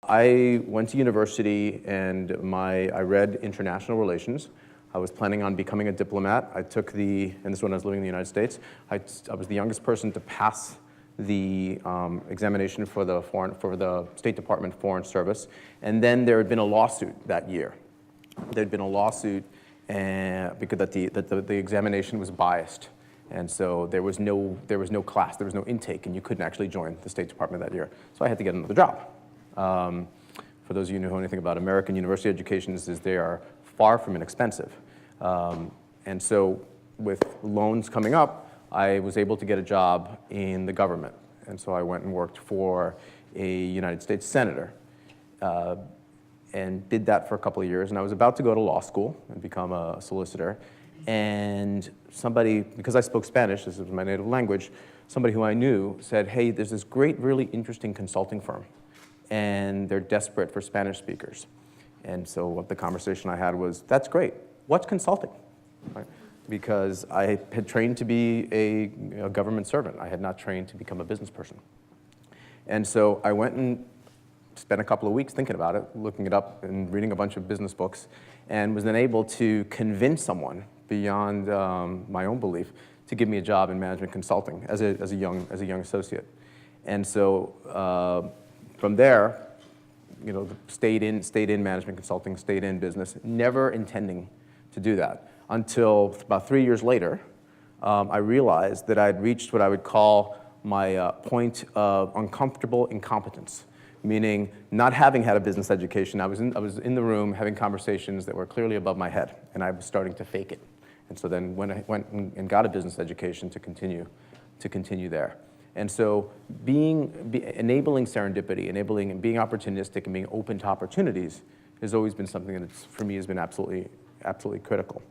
I went to university and I read international relations. I was planning on becoming a diplomat. I took and this is when I was living in the United States. I was the youngest person to pass the examination for the State Department Foreign Service. And then there had been a lawsuit that year. There had been a lawsuit because the examination was biased. And so there was no class, there was no intake, and you couldn't actually join the State Department that year. So I had to get another job. For those of you who know anything about American university educations, they are far from inexpensive. And so with loans coming up, I was able to get a job in the government. And so I went and worked for a United States senator and did that for a couple of years. And I was about to go to law school and become a solicitor. And somebody, because I spoke Spanish, this was my native language, somebody who I knew said, hey, there's this great, really interesting consulting firm, and they're desperate for Spanish speakers. And so what the conversation I had was, that's great. What's consulting? Right? Because I had trained to be a government servant. I had not trained to become a business person. And so I went and spent a couple of weeks thinking about it, looking it up and reading a bunch of business books, and was then able to convince someone beyond my own belief to give me a job in management consulting as a young associate. And so from there, stayed in management consulting, stayed in business, never intending to do that until about 3 years later, I realized that I'd reached what I would call my point of uncomfortable incompetence, meaning not having had a business education. I was in the room having conversations that were clearly above my head, and I was starting to fake it. And so then when I went and got a business education to continue there. And so enabling serendipity, enabling and being opportunistic and being open to opportunities has always been something that for me has been absolutely critical.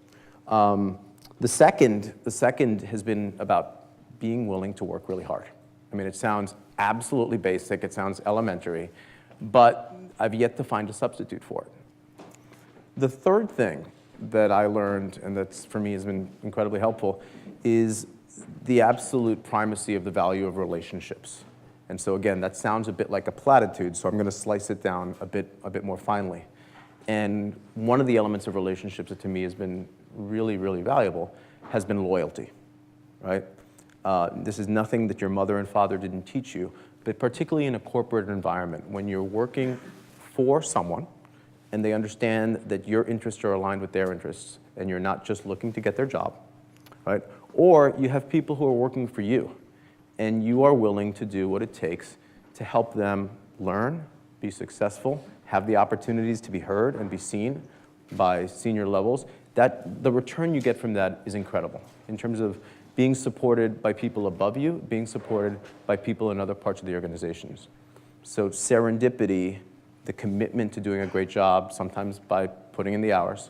The second has been about being willing to work really hard. I mean, it sounds absolutely basic, it sounds elementary, but I've yet to find a substitute for it. The third thing that I learned, and that's for me has been incredibly helpful, is the absolute primacy of the value of relationships. And so again, that sounds a bit like a platitude, so I'm going to slice it down a bit more finely. And one of the elements of relationships that to me has been really, really valuable has been loyalty, right? This is nothing that your mother and father didn't teach you, but particularly in a corporate environment, when you're working for someone and they understand that your interests are aligned with their interests and you're not just looking to get their job, right? Or you have people who are working for you and you are willing to do what it takes to help them learn, be successful, have the opportunities to be heard and be seen by senior levels, that the return you get from that is incredible in terms of being supported by people above you, being supported by people in other parts of the organizations. So serendipity, the commitment to doing a great job, sometimes by putting in the hours,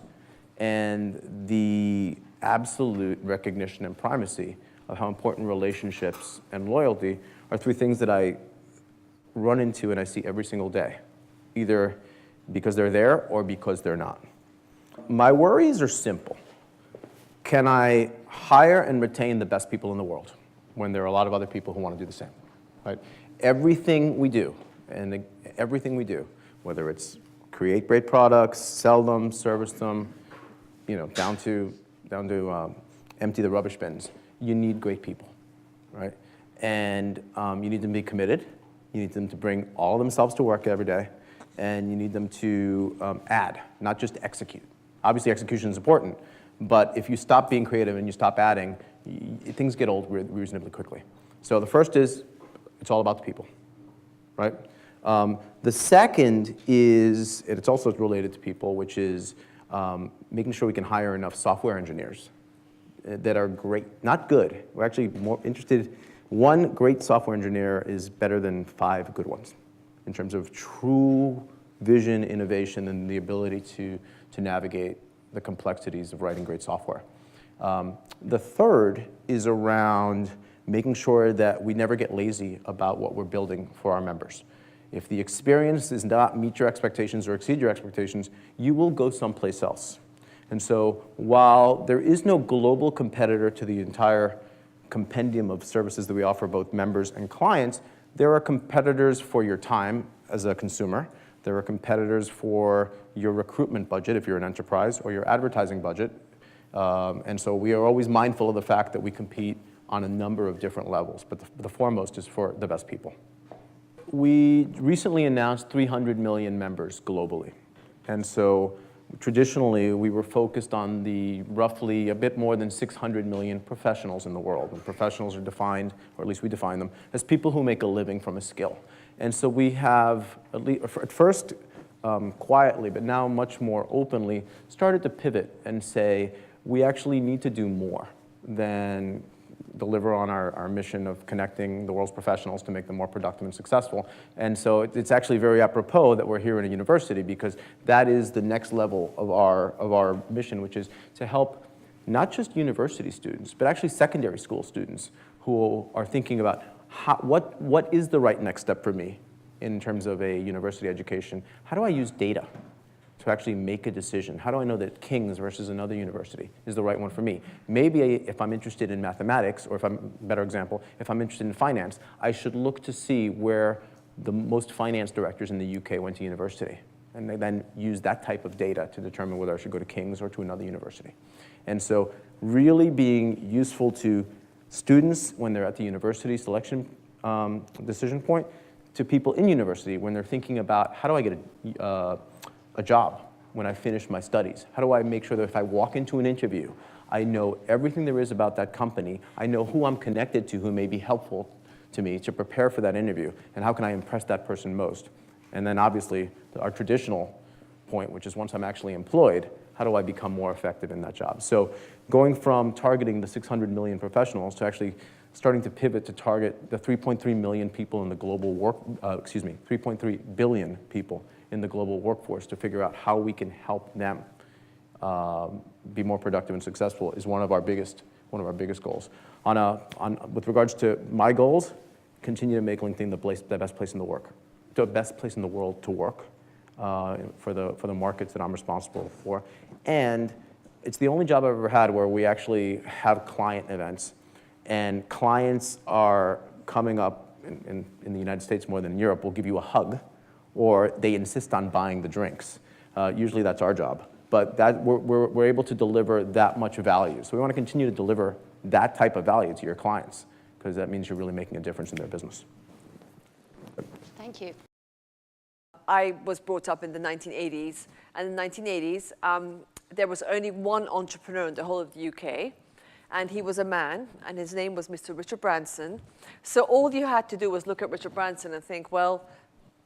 and the absolute recognition and primacy of how important relationships and loyalty are three things that I run into and I see every single day, either because they're there or because they're not. My worries are simple. Can I hire and retain the best people in the world when there are a lot of other people who want to do the same, right? Everything we do, whether it's create great products, sell them, service them, down to empty the rubbish bins, you need great people, right? And you need them to be committed. You need them to bring all of themselves to work every day, and you need them to add, not just execute. Obviously, execution is important, but if you stop being creative and you stop adding, things get old reasonably quickly. So the first is, it's all about the people, right? The second is, and it's also related to people, which is making sure we can hire enough software engineers that are great, not good. We're actually more interested, one great software engineer is better than 5 good ones in terms of true vision, innovation, and the ability to navigate the complexities of writing great software. The third is around making sure that we never get lazy about what we're building for our members. If the experience does not meet your expectations or exceed your expectations, you will go someplace else. And so while there is no global competitor to the entire compendium of services that we offer both members and clients, there are competitors for your time as a consumer. There are competitors for your recruitment budget if you're an enterprise, or your advertising budget. And so we are always mindful of the fact that we compete on a number of different levels, but the foremost is for the best people. We recently announced 300 million members globally. And so traditionally, we were focused on the roughly a bit more than 600 million professionals in the world. And professionals are defined, or at least we define them, as people who make a living from a skill. And so we have, at first quietly, but now much more openly, started to pivot and say, we actually need to do more than deliver on our mission of connecting the world's professionals to make them more productive and successful. And so it's actually very apropos that we're here in a university, because that is the next level of our mission, which is to help not just university students, but actually secondary school students who are thinking about what is the right next step for me in terms of a university education. How do I use data to actually make a decision? How do I know that King's versus another university is the right one for me? Maybe if I'm interested in mathematics, or if I'm, better example, if I'm interested in finance, I should look to see where the most finance directors in the UK went to university, and then use that type of data to determine whether I should go to King's or to another university. And so really being useful to students when they're at the university selection decision point, to people in university when they're thinking about how do I get a job when I finish my studies? How do I make sure that if I walk into an interview, I know everything there is about that company, I know who I'm connected to who may be helpful to me to prepare for that interview, and how can I impress that person most? And then obviously our traditional point, which is once I'm actually employed, how do I become more effective in that job? So going from targeting the 600 million professionals to actually starting to pivot to target the 3.3 million people in the global 3.3 billion people in the global workforce, to figure out how we can help them be more productive and successful, is one of our biggest goals. With regards to my goals, continue to make LinkedIn the best place in the world to work for the markets that I'm responsible for. And it's the only job I've ever had where we actually have client events, and clients are coming up in the United States more than in Europe, will give you a hug, or they insist on buying the drinks. Usually that's our job. But we're able to deliver that much value. So we want to continue to deliver that type of value to your clients, because that means you're really making a difference in their business. Thank you. I was brought up in the 1980s. And in the 1980s, there was only one entrepreneur in the whole of the UK. And he was a man, and his name was Mr. Richard Branson. So all you had to do was look at Richard Branson and think, well,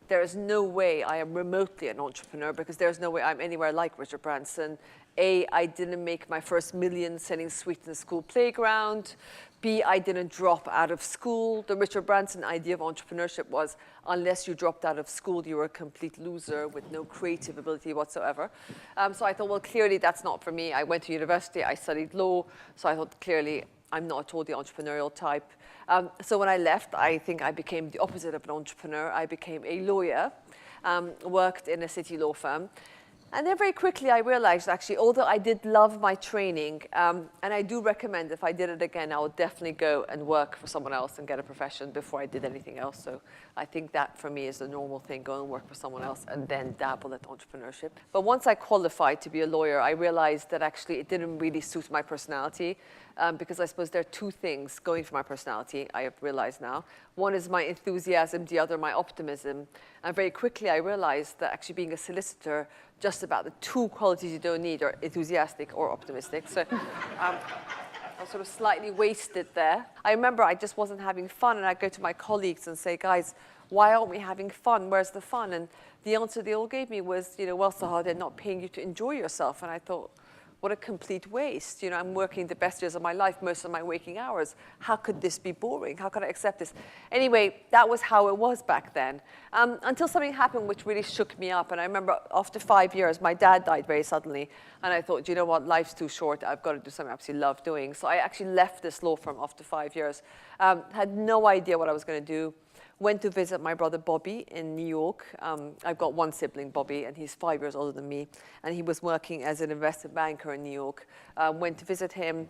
there is no way I am remotely an entrepreneur, because there's no way I'm anywhere like Richard Branson. A, I didn't make my first million selling sweets in the school playground. B, I didn't drop out of school. The Richard Branson idea of entrepreneurship was, unless you dropped out of school, you were a complete loser with no creative ability whatsoever. So I thought, well, clearly that's not for me. I went to university, I studied law, so I thought, clearly I'm not at all the entrepreneurial type. So when I left, I think I became the opposite of an entrepreneur. I became a lawyer, worked in a city law firm. And then very quickly I realized, actually, although I did love my training, and I do recommend if I did it again, I would definitely go and work for someone else and get a profession before I did anything else. So I think that for me is the normal thing, go and work for someone else and then dabble at entrepreneurship. But once I qualified to be a lawyer, I realized that actually it didn't really suit my personality, because I suppose there are two things going for my personality, I have realized now. One is my enthusiasm, the other my optimism. And very quickly I realized that actually being a solicitor, just about the two qualities you don't need are enthusiastic or optimistic. So I was sort of slightly wasted there. I remember I just wasn't having fun, and I'd go to my colleagues and say, guys, why aren't we having fun? Where's the fun? And the answer they all gave me was, well, Sahar, they're not paying you to enjoy yourself. And I thought, what a complete waste. I'm working the best years of my life, most of my waking hours. How could this be boring? How could I accept this? Anyway, that was how it was back then. Until something happened which really shook me up. And I remember after 5 years, my dad died very suddenly. And I thought, you know what, life's too short. I've got to do something I absolutely love doing. So I actually left this law firm after 5 years. Had no idea what I was going to do. Went to visit my brother Bobby in New York. I've got one sibling, Bobby, and he's 5 years older than me. And he was working as an investment banker in New York. Went to visit him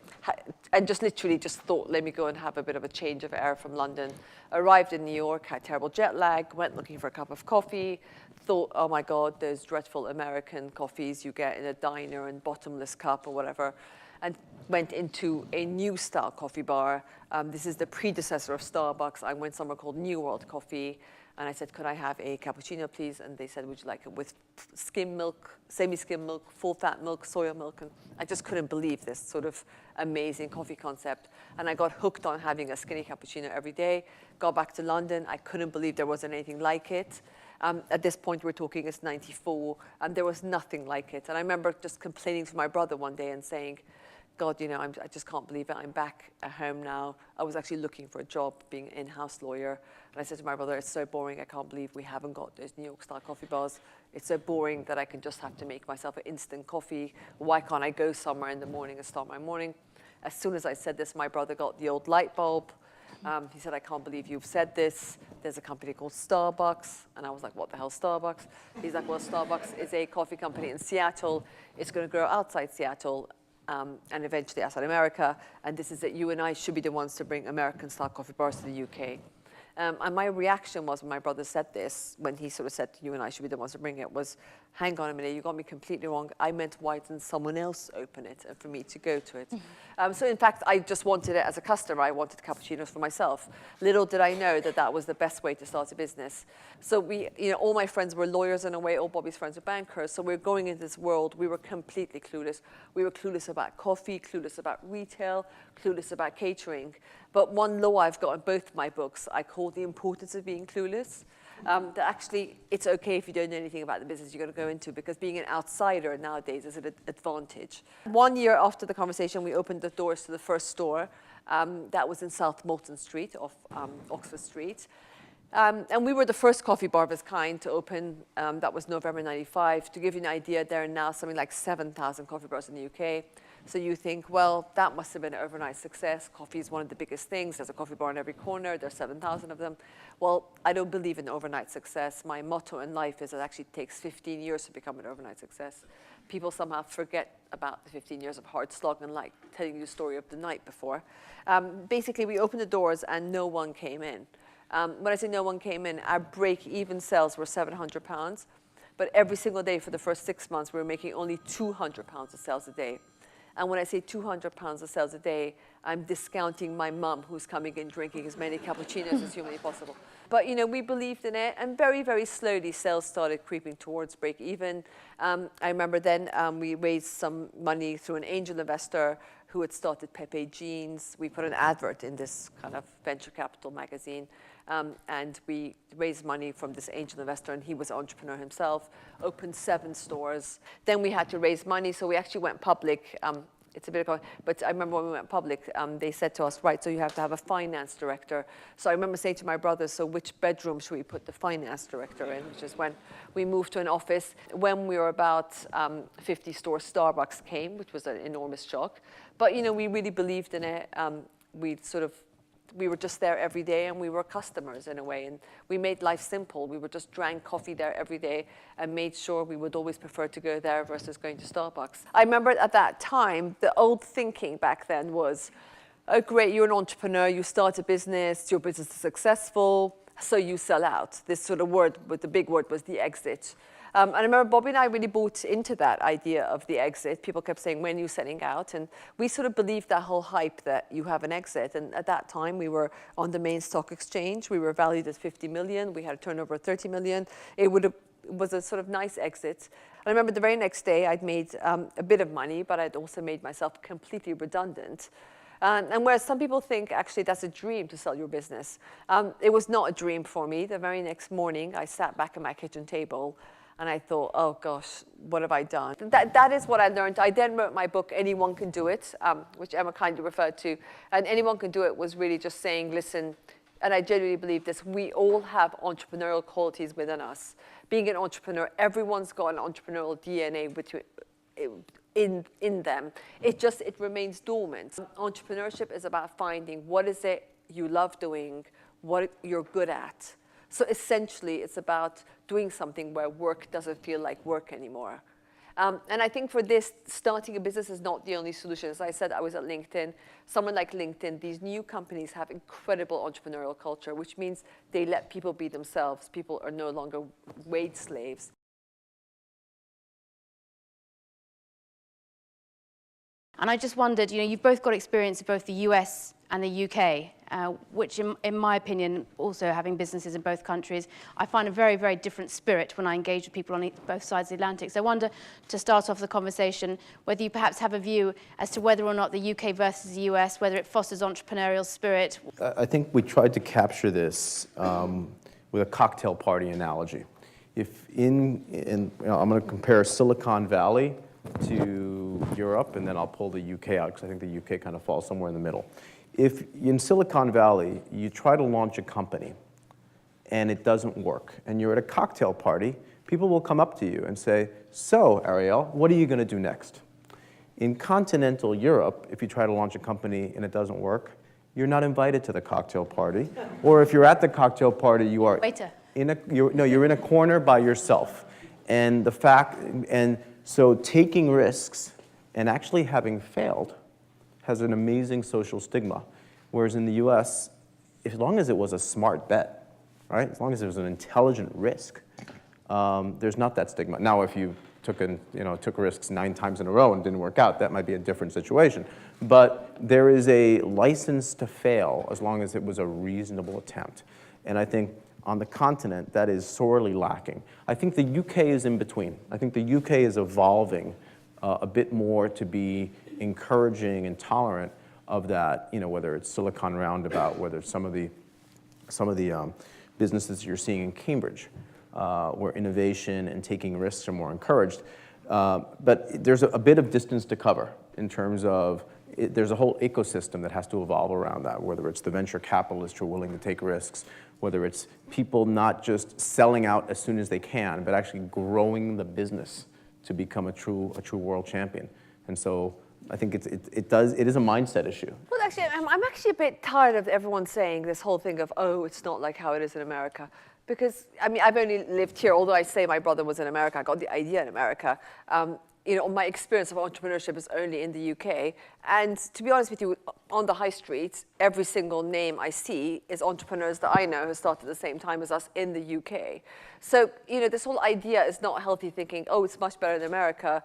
and just literally just thought, let me go and have a bit of a change of air from London. Arrived in New York, had terrible jet lag, went looking for a cup of coffee, thought, oh my God, those dreadful American coffees you get in a diner and bottomless cup or whatever. And went into a new style coffee bar. This is the predecessor of Starbucks. I went somewhere called New World Coffee, and I said, could I have a cappuccino, please? And they said, would you like it with skim milk, semi-skim milk, full-fat milk, soya milk? And I just couldn't believe this sort of amazing coffee concept. And I got hooked on having a skinny cappuccino every day. Got back to London. I couldn't believe there wasn't anything like it. At this point, we're talking it's 94, and there was nothing like it. And I remember just complaining to my brother one day and saying, God, you know, I just can't believe it. I'm back at home now. I was actually looking for a job, being an in-house lawyer. And I said to my brother, it's so boring. I can't believe we haven't got those New York-style coffee bars. It's so boring that I can just have to make myself an instant coffee. Why can't I go somewhere in the morning and start my morning? As soon as I said this, my brother got the old light bulb. He said, I can't believe you've said this. There's a company called Starbucks. And I was like, what the hell, Starbucks? He's like, well, Starbucks is a coffee company in Seattle. It's going to grow outside Seattle. And eventually outside America, and this is that you and I should be the ones to bring American-style coffee bars to the UK. And my reaction was when my brother said this, when he sort of said, you and I should be the ones to bring it, was, hang on a minute, you got me completely wrong. I meant why didn't someone else open it and for me to go to it? So in fact, I just wanted it as a customer. I wanted cappuccinos for myself. Little did I know that that was the best way to start a business. So we, you know, all my friends were lawyers in a way, all Bobby's friends were bankers. So we're going into this world, we were completely clueless. We were clueless about coffee, clueless about retail, clueless about catering. But one law I've got in both my books, I call the importance of being clueless. That actually, it's okay if you don't know anything about the business you're going to go into, because being an outsider nowadays is an advantage. 1 year after the conversation, we opened the doors to the first store. That was in South Molton Street off Oxford Street. And we were the first coffee bar of its kind to open. That was November 95. To give you an idea, there are now something like 7,000 coffee bars in the UK. So you think, well, that must have been an overnight success. Coffee is one of the biggest things. There's a coffee bar in every corner. There's 7,000 of them. Well, I don't believe in overnight success. My motto in life is it actually takes 15 years to become an overnight success. People somehow forget about the 15 years of hard slog and like telling you the story of the night before. Basically, we opened the doors and no one came in. When I say no one came in, our break-even sales were £700. But every single day for the first 6 months, we were making only £200 of sales a day. And when I say £200 of sales a day, I'm discounting my mum, who's coming in drinking as many cappuccinos as humanly possible. But you know, we believed in it, and very, very slowly, sales started creeping towards break even. I remember then we raised some money through an angel investor who had started Pepe Jeans. We put an advert in this kind of venture capital magazine. And we raised money from this angel investor, and he was an entrepreneur himself, opened 7 stores. Then we had to raise money, so we actually went public. It's a bit of a, but I remember when we went public, they said to us, right, so you have to have a finance director. So I remember saying to my brother, so which bedroom should we put the finance director in, which is when we moved to an office. When we were about 50 stores, Starbucks came, which was an enormous shock. But, you know, we really believed in it. We were just there every day, and we were customers in a way, and we made life simple. We just drank coffee there every day and made sure we would always prefer to go there versus going to Starbucks. I remember at that time, the old thinking back then was, oh great, you're an entrepreneur, you start a business, your business is successful, so you sell out. This sort of word, but the big word was the exit. And I remember Bobby and I really bought into that idea of the exit. People kept saying, when are you selling out? And we sort of believed that whole hype that you have an exit. And at that time, we were on the main stock exchange. We were valued at 50 million. We had a turnover of 30 million. It was a sort of nice exit. And I remember the very next day, I'd made a bit of money, but I'd also made myself completely redundant. And whereas some people think, actually, that's a dream to sell your business, it was not a dream for me. The very next morning, I sat back at my kitchen table, and I thought, oh gosh, what have I done? That is what I learned. I then wrote my book, Anyone Can Do It, which Emma kindly referred to. And Anyone Can Do It was really just saying, listen, and I genuinely believe this, we all have entrepreneurial qualities within us. Being an entrepreneur, everyone's got an entrepreneurial DNA in them. It remains dormant. Entrepreneurship is about finding what is it you love doing, what you're good at. So essentially, it's about doing something where work doesn't feel like work anymore. And I think for this, starting a business is not the only solution. As I said, I was at LinkedIn. Someone like LinkedIn, these new companies have incredible entrepreneurial culture, which means they let people be themselves. People are no longer wage slaves. And I just wondered, you've both got experience in both the US and the UK, which in my opinion, also having businesses in both countries, I find a very, very different spirit when I engage with people on both sides of the Atlantic. So I wonder, to start off the conversation, whether you perhaps have a view as to whether or not the UK versus the US, whether it fosters entrepreneurial spirit. I think we tried to capture this with a cocktail party analogy. If I'm going to compare Silicon Valley to Europe, and then I'll pull the UK out because I think the UK kind of falls somewhere in the middle. If in Silicon Valley, you try to launch a company and it doesn't work, and you're at a cocktail party, people will come up to you and say, so, Ariel, what are you going to do next? In continental Europe, if you try to launch a company and it doesn't work, you're not invited to the cocktail party. Or if you're at the cocktail party, you are Waiter. you're in a corner by yourself. And so taking risks and actually having failed has an amazing social stigma. Whereas in the US, as long as it was a smart bet, right? As long as it was an intelligent risk, there's not that stigma. Now, if you took risks 9 times in a row and didn't work out, that might be a different situation. But there is a license to fail as long as it was a reasonable attempt. And I think on the continent, that is sorely lacking. I think the UK is in between. I think the UK is evolving a bit more to be encouraging and tolerant of that, whether it's Silicon Roundabout, whether it's some of the businesses you're seeing in Cambridge, where innovation and taking risks are more encouraged. But there's a bit of distance to cover in terms of there's a whole ecosystem that has to evolve around that, whether it's the venture capitalists who are willing to take risks, whether it's people not just selling out as soon as they can, but actually growing the business to become a true world champion. And so I think it is a mindset issue. Well, actually, I'm actually a bit tired of everyone saying this whole thing of, oh, it's not like how it is in America. Because, I've only lived here, although I say my brother was in America, I got the idea in America. My experience of entrepreneurship is only in the UK. And to be honest with you, on the high street, every single name I see is entrepreneurs that I know who started at the same time as us in the UK. So, this whole idea is not healthy thinking, oh, it's much better in America.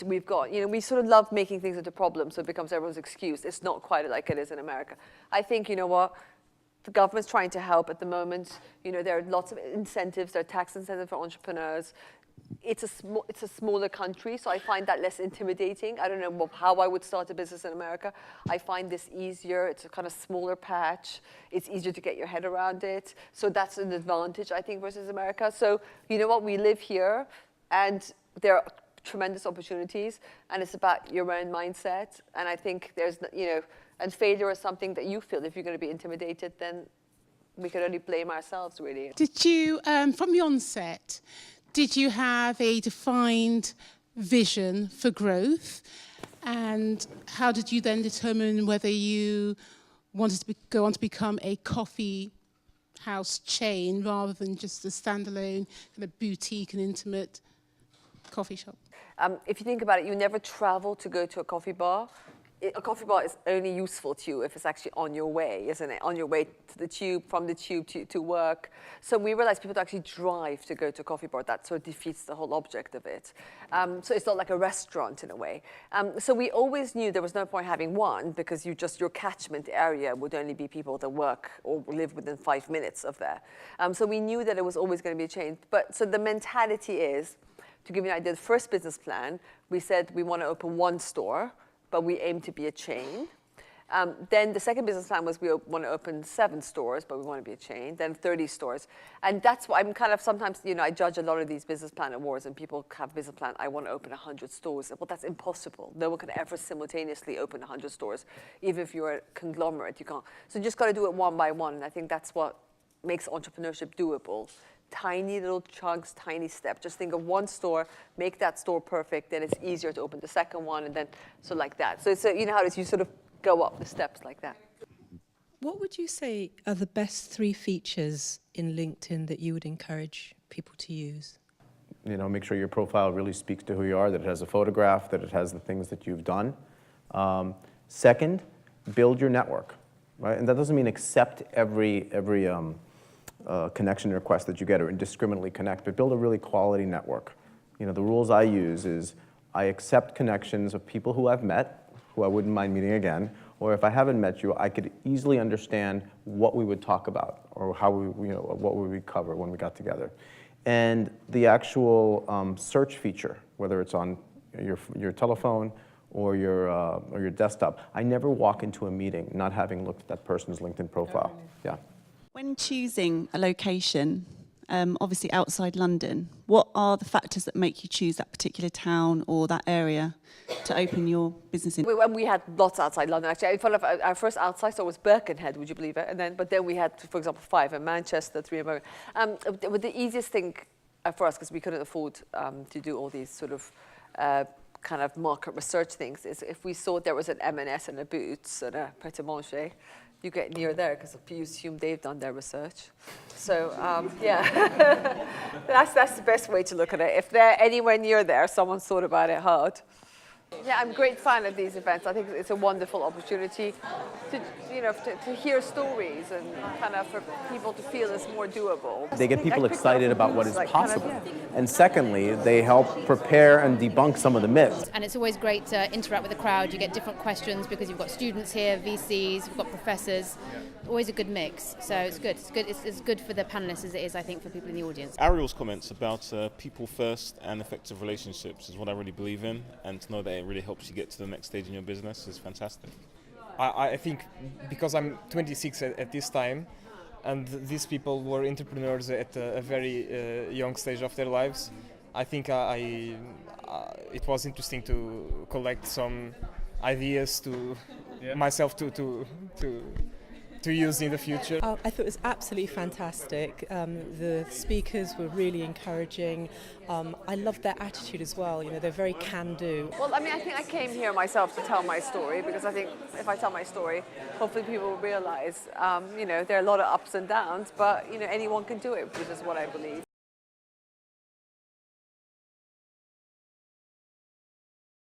We sort of love making things into problems, so it becomes everyone's excuse. It's not quite like it is in America. I think, the government's trying to help at the moment. There are lots of incentives. There are tax incentives for entrepreneurs. It's a smaller country, so I find that less intimidating. I don't know how I would start a business in America. I find this easier. It's a kind of smaller patch. It's easier to get your head around it. So that's an advantage, I think, versus America. So you know what? We live here, and there are tremendous opportunities, and it's about your own mindset. And I think there's, and failure is something that you feel. If you're going to be intimidated, then we can only blame ourselves, really. Did you, from the onset, did you have a defined vision for growth? And how did you then determine whether you wanted to go on to become a coffee house chain rather than just a standalone kind of boutique and intimate coffee shop? If you think about it, you never travel to go to a coffee bar. A coffee bar is only useful to you if it's actually on your way, isn't it? On your way to the tube, from the tube to work. So we realized people actually drive to go to a coffee bar. That sort of defeats the whole object of it. So it's not like a restaurant in a way. So we always knew there was no point having one because your catchment area would only be people that work or live within 5 minutes of there. So we knew that it was always going to be a change. So the mentality is, to give you an idea, the first business plan, we said we want to open 1 store, but we aim to be a chain. Then the second business plan was we want to open 7 stores, but we want to be a chain. Then 30 stores. And that's why I'm kind of sometimes, I judge a lot of these business plan awards and people have business plan, I want to open 100 stores. Well, that's impossible. No one can ever simultaneously open 100 stores. Even if you're a conglomerate, you can't. So you just got to do it one by one. And I think that's what makes entrepreneurship doable. Tiny little chunks, tiny steps. Just think of 1 store, make that store perfect, then it's easier to open the second one, and then so like that. So it's you know how it is, you sort of go up the steps like that. What would you say are the best 3 features in LinkedIn that you would encourage people to use? You know, make sure your profile really speaks to who you are, that it has a photograph, that it has the things that you've done. Second, build your network, right? And that doesn't mean accept every connection request that you get or indiscriminately connect, but build a really quality network. You know, the rules I use is I accept connections of people who I've met, who I wouldn't mind meeting again, or if I haven't met you, I could easily understand what we would talk about or how we, you know, what would we cover when we got together. And the actual search feature, whether it's on your telephone or your desktop, I never walk into a meeting not having looked at that person's LinkedIn profile. Yeah. When choosing a location, obviously outside London, what are the factors that make you choose that particular town or that area to open your business in? We had lots outside London, actually. In front of our first outside store was Birkenhead, would you believe it? But then we had, for example, 5 in Manchester, 3 in Birmingham. The easiest thing for us, because we couldn't afford to do all these sort of kind of market research things, is if we saw there was an M&S and a Boots and a Pret a Manger, you get near there because you assume they've done their research. So yeah, that's the best way to look at it. If they're anywhere near there, someone's thought about it hard. Yeah, I'm a great fan of these events. I think it's a wonderful opportunity to hear stories and kind of for people to feel it's more doable. They get people excited about what is possible. And secondly, they help prepare and debunk some of the myths. And it's always great to interact with the crowd. You get different questions because you've got students here, VCs, you've got professors. Always a good mix. So it's good. It's good for the panelists as it is, I think, for people in the audience. Ariel's comments about people first and effective relationships is what I really believe in, and to know that it really helps you get to the next stage in your business is fantastic. I think because I'm 26 at this time, and these people were entrepreneurs at a very young stage of their lives, I think it was interesting to collect some ideas to myself to use in the future. I thought it was absolutely fantastic. The speakers were really encouraging. I loved their attitude as well. You know, they're very can-do. Well, I mean, I think I came here myself to tell my story, because I think if I tell my story, hopefully people will realize, there are a lot of ups and downs, but anyone can do it, which is what I believe.